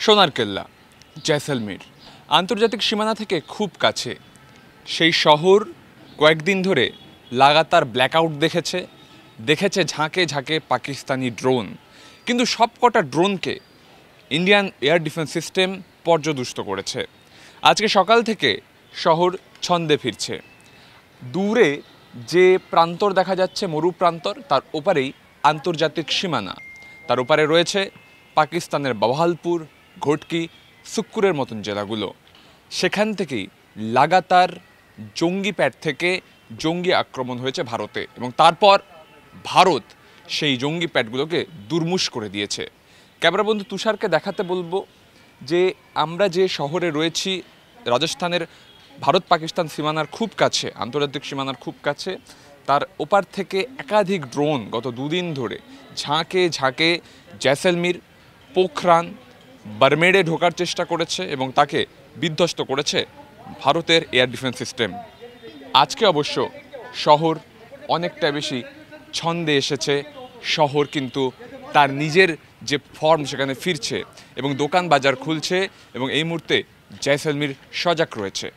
সোনার কেল্লা, জয়সলমীর আন্তর্জাতিক সীমানা থেকে খুব কাছে। সেই শহর কয়েকদিন ধরে লাগাতার ব্ল্যাকআউট দেখেছে ঝাঁকে ঝাঁকে পাকিস্তানি ড্রোন। কিন্তু সবকটা ড্রোনকে ইন্ডিয়ান এয়ার ডিফেন্স সিস্টেম পর্যদুস্ত করেছে। আজকে সকাল থেকে শহর ছন্দে ফিরছে। দূরে যে প্রান্তর দেখা যাচ্ছে মরু প্রান্তর, তার ওপারেই আন্তর্জাতিক সীমানা। তার ওপারে রয়েছে পাকিস্তানের বাহালপুর, ঘটকি, সুক্কুরের মতন জেলাগুলো। সেখান থেকেই লাগাতার জঙ্গি প্যাড থেকে জঙ্গি আক্রমণ হয়েছে ভারতে, এবং তারপর ভারত সেই জঙ্গি প্যাডগুলোকে দুর্মুষ করে দিয়েছে। ক্যামেরা বন্ধু তুষারকে দেখাতে বলবো যে আমরা যে শহরে রয়েছি, রাজস্থানের ভারত পাকিস্তান সীমানার খুব কাছে, আন্তর্জাতিক সীমানার খুব কাছে। তার ওপার থেকে একাধিক ড্রোন গত দুদিন ধরে ঝাঁকে ঝাঁকে জয়সলমীর, পোখরান, বারমেড়ে ঢোকার চেষ্টা করেছে এবং তাকে বিধ্বস্ত করেছে ভারতের এয়ার ডিফেন্স সিস্টেম। আজকে অবশ্য শহর অনেকটা বেশি ছন্দে এসেছে। শহর কিন্তু তার নিজের যে ফর্ম সেখানে ফিরছে এবং দোকান বাজার খুলছে, এবং এই মুহূর্তে জয়সলমীর সজাগ রয়েছে।